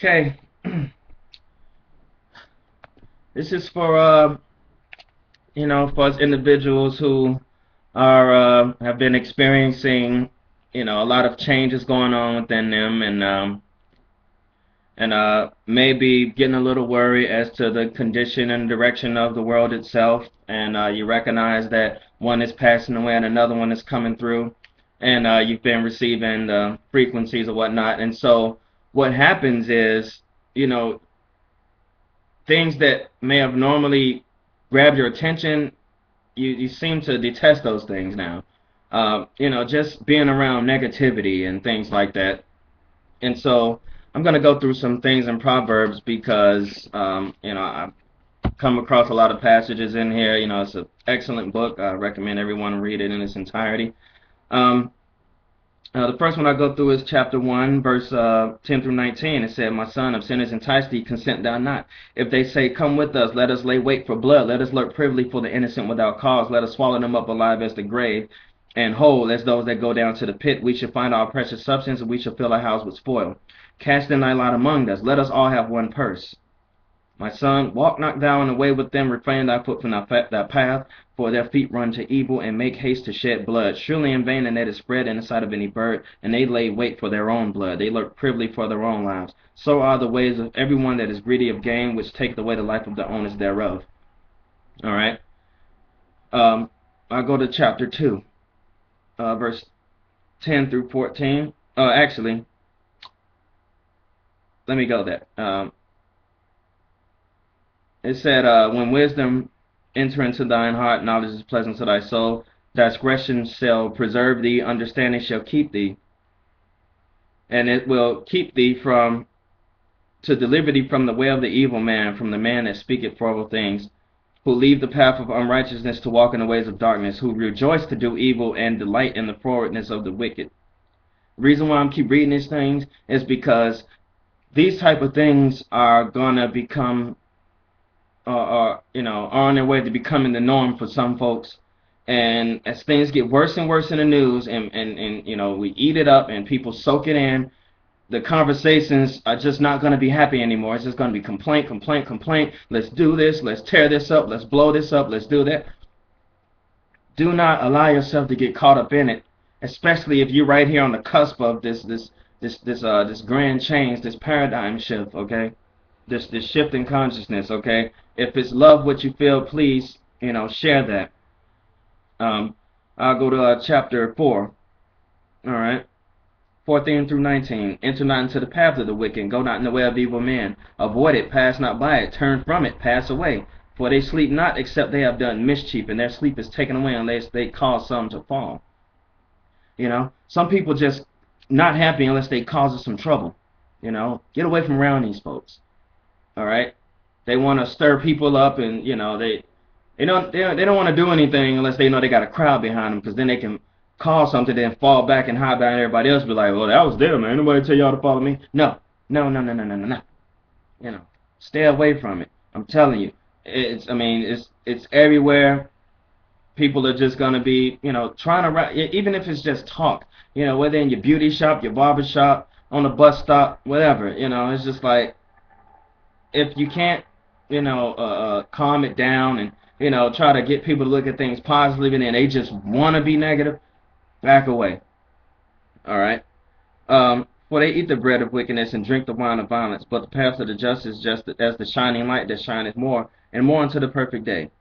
Okay, this is for for us individuals who are have been experiencing, a lot of changes going on within them, and maybe getting a little worried as to the condition and direction of the world itself. And you recognize that one is passing away and another one is coming through, and you've been receiving the frequencies or whatnot. And so what happens is, you know, things that may have normally grabbed your attention, you seem to detest those things now. Just being around negativity and things like that. And so I'm going to go through some things in Proverbs because, I've come across a lot of passages in here. It's an excellent book. I recommend everyone read it in its entirety. Um, the first one I go through is chapter 1, verse 10 through 19. It said, My son, if sinners entice thee, consent thou not. If they say, Come with us, let us lay wait for blood. Let us lurk privily for the innocent without cause. Let us swallow them up alive as the grave, and whole as those that go down to the pit. We shall find our precious substance, and we shall fill our house with spoil. Cast in thy lot among us. Let us all have one purse. My son, walk not thou in the way with them, refrain thy foot from thy path, for their feet run to evil, and make haste to shed blood. Surely in vain the net is spread in the sight of any bird, and they lay wait for their own blood. They lurk privily for their own lives. So are the ways of every one that is greedy of gain, which take away the life of the owners thereof. All right. I'll go to chapter 2, verse 10 through 14. Actually, let me go there. It said, When wisdom enter into thine heart, knowledge is pleasant to thy soul. Discretion shall preserve thee, understanding shall keep thee, and it will keep thee to deliver thee from the way of the evil man, from the man that speaketh forward things, who leave the path of unrighteousness to walk in the ways of darkness, who rejoice to do evil and delight in the forwardness of the wicked. The reason why I'm keep reading these things is because these type of things are gonna become are on their way to becoming the norm for some folks. And as things get worse and worse in the news, and we eat it up and people soak it in, the conversations are just not going to be happy anymore. It's just going to be complaint, complaint, complaint. Let's do this. Let's tear this up. Let's blow this up. Let's do that. Do not allow yourself to get caught up in it, especially if you're right here on the cusp of this grand change, this paradigm shift. Okay, this shift in consciousness. Okay, if it's love what you feel, please share that. I'll go to chapter 4. All right, 14 through 19. Enter not into the path of the wicked, go not in the way of evil men. Avoid it, pass not by it, turn from it, pass away. For they sleep not except they have done mischief, and their sleep is taken away unless they cause some to fall. Some people just not happy unless they cause some trouble. Get away from around these folks. All right, they want to stir people up, and they don't want to do anything unless they know they got a crowd behind them, because then they can call something, then fall back and hide behind everybody else. Be like, well, that was them, man. Nobody tell y'all to follow me. No, no, no, no, no, no, no, no. Stay away from it. I'm telling you, it's everywhere. People are just gonna be, trying to, even if it's just talk, whether in your beauty shop, your barber shop, on the bus stop, whatever. It's just like, if you can't, calm it down and try to get people to look at things positively, and then they just want to be negative, back away. All right. For they eat the bread of wickedness and drink the wine of violence, but the path of the just is just as the shining light that shineth more and more unto the perfect day.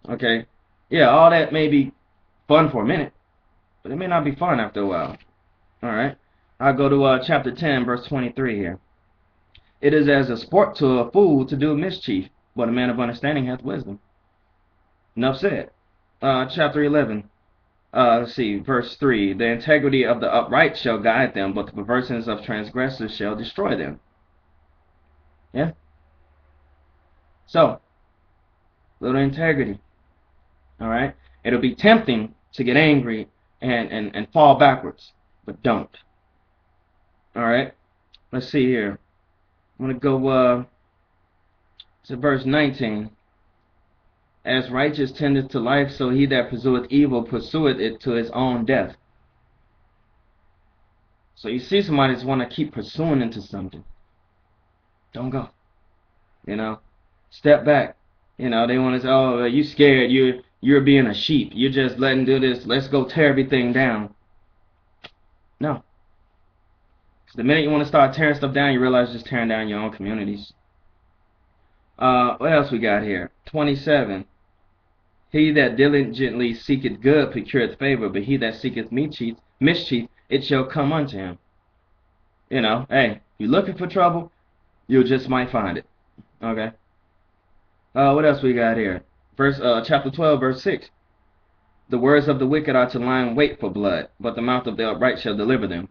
Okay. Yeah, all that may be fun for a minute, but it may not be fun after a while. All right. I'll go to chapter 10, verse 23 here. It is as a sport to a fool to do mischief, but a man of understanding hath wisdom. Enough said. Chapter 11. Let's see, verse 3. The integrity of the upright shall guide them, but the perverseness of transgressors shall destroy them. Yeah? So, little integrity. Alright? It'll be tempting to get angry and fall backwards, but don't. Alright? Let's see here. I'm going to go to verse 19. As righteous tendeth to life, so he that pursueth evil pursueth it to his own death. So you see somebody just want to keep pursuing into something. Don't go. Step back. They want to say, oh, you scared. You're being a sheep. You're just letting do this. Let's go tear everything down. No. Because the minute you want to start tearing stuff down, you realize you're just tearing down your own communities. What else we got here? 27. He that diligently seeketh good procureth favor, but he that seeketh mischief, it shall come unto him. Hey, you looking for trouble, you just might find it. Okay. What else we got here? Chapter 12, verse 6. The words of the wicked are to lie in wait for blood, but the mouth of the upright shall deliver them.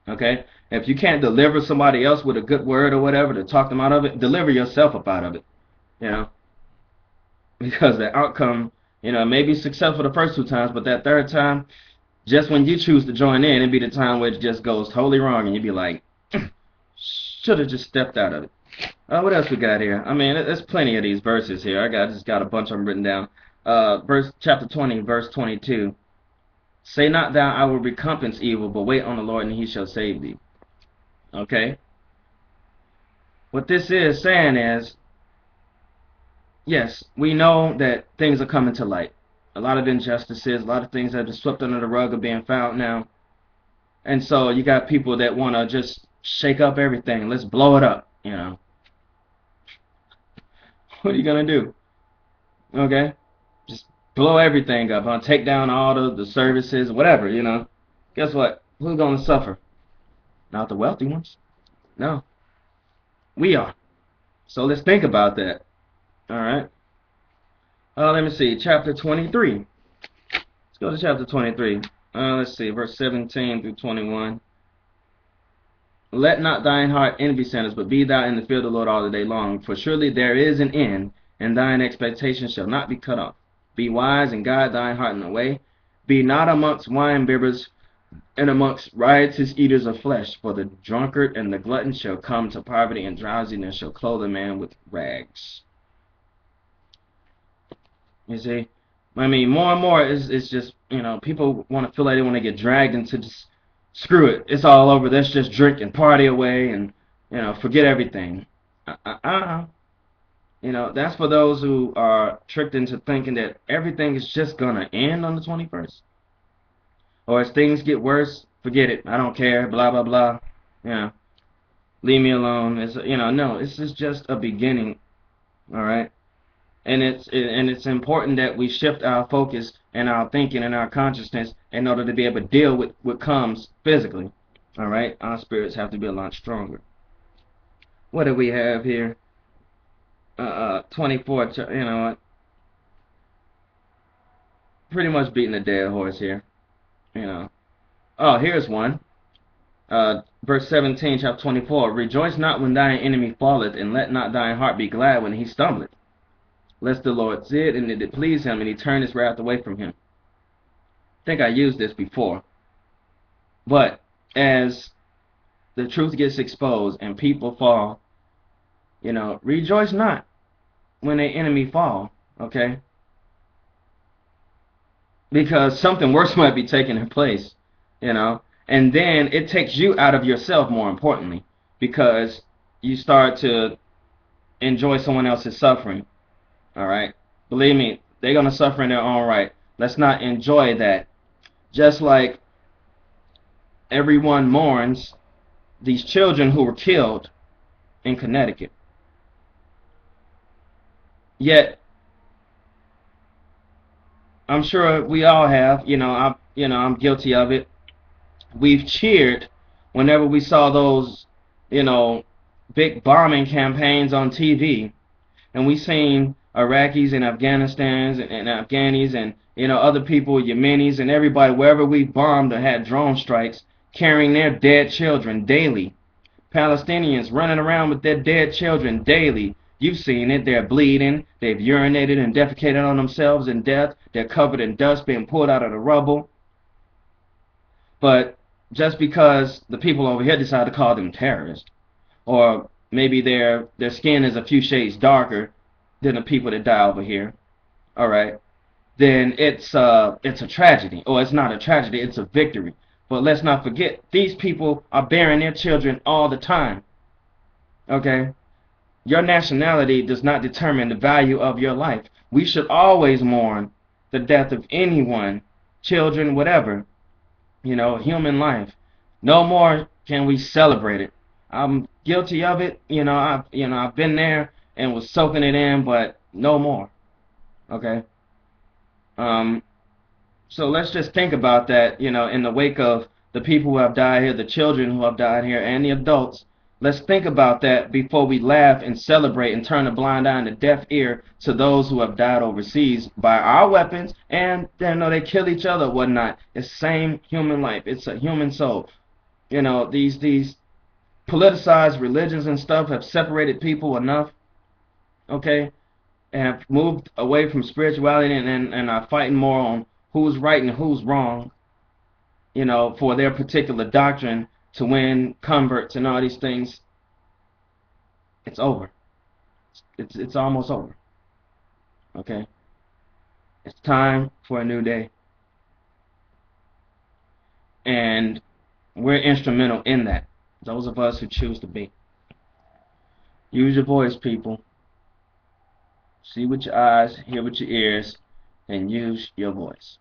Okay? If you can't deliver somebody else with a good word or whatever to talk them out of it, deliver yourself up out of it. Because the outcome, it may be successful the first 2 times, but that third time, just when you choose to join in, it'd be the time where it just goes totally wrong, and you'd be like, should have just stepped out of it. What else we got here? I mean, there's plenty of these verses here. I just got a bunch of them written down. Chapter 20, verse 22. Say not thou, I will recompense evil, but wait on the Lord, and he shall save thee. Okay? What this is saying is, yes, we know that things are coming to light. A lot of injustices, a lot of things that are swept under the rug are being found now. And so you got people that want to just shake up everything. Let's blow it up, What are you going to do? Okay? Just blow everything up. Take down all the services, whatever, Guess what? Who's going to suffer? Not the wealthy ones. No. We are. So let's think about that. All right. Let me see. Chapter 23. Let's go to chapter 23. Let's see. Verse 17 through 21. Let not thine heart envy sinners, but be thou in the fear of the Lord all the day long. For surely there is an end, and thine expectation shall not be cut off. Be wise and guide thine heart in the way. Be not amongst winebibbers and amongst riotous eaters of flesh. For the drunkard and the glutton shall come to poverty, and drowsiness shall clothe a man with rags. You see? I mean, more and more it's just, people want to feel like they want to get dragged into just, screw it, it's all over, let's just drink and party away and, forget everything. That's for those who are tricked into thinking that everything is just going to end on the 21st. Or as things get worse, forget it, I don't care, blah, blah, blah. Leave me alone. No, this is just a beginning, all right? And it's important that we shift our focus and our thinking and our consciousness in order to be able to deal with what comes physically. All right, our spirits have to be a lot stronger. What do we have here? 24. You know what? Pretty much beating a dead horse here. Oh, here's one. Verse 17, chapter 24. Rejoice not when thine enemy falleth, and let not thine heart be glad when he stumbleth. Lest the Lord see it, and it please him, and he turn his wrath away from him. I think I used this before. But as the truth gets exposed and people fall, rejoice not when an enemy fall, okay? Because something worse might be taking place, and then it takes you out of yourself, more importantly, because you start to enjoy someone else's suffering. All right, believe me, they're going to suffer in their own right. Let's not enjoy that. Just like everyone mourns these children who were killed in Connecticut. Yet, I'm sure we all have, I'm guilty of it. We've cheered whenever we saw those, big bombing campaigns on TV, and we seen Iraqis and Afghanistans and Afghanis and other people, Yemenis and everybody, wherever we bombed or had drone strikes, carrying their dead children daily. Palestinians running around with their dead children daily. You've seen it. They're bleeding. They've urinated and defecated on themselves in death. They're covered in dust, being pulled out of the rubble. But just because the people over here decide to call them terrorists, or maybe their skin is a few shades darker than the people that die over here, all right, then it's a tragedy. Or it's not a tragedy, it's a victory. But let's not forget, these people are burying their children all the time, okay? Your nationality does not determine the value of your life. We should always mourn the death of anyone, children, whatever, human life. No more can we celebrate it. I'm guilty of it. I've been there and was soaking it in, but no more. Okay. Um, so let's just think about that, in the wake of the people who have died here, the children who have died here, and the adults. Let's think about that before we laugh and celebrate and turn a blind eye and a deaf ear to those who have died overseas by our weapons, and they kill each other, whatnot. It's the same human life. It's a human soul. These politicized religions and stuff have separated people enough, okay, and have moved away from spirituality and are fighting more on who's right and who's wrong, for their particular doctrine to win converts and all these things. It's over. It's almost over. Okay? It's time for a new day. And we're instrumental in that. Those of us who choose to be. Use your voice, people. See with your eyes, hear with your ears, and use your voice.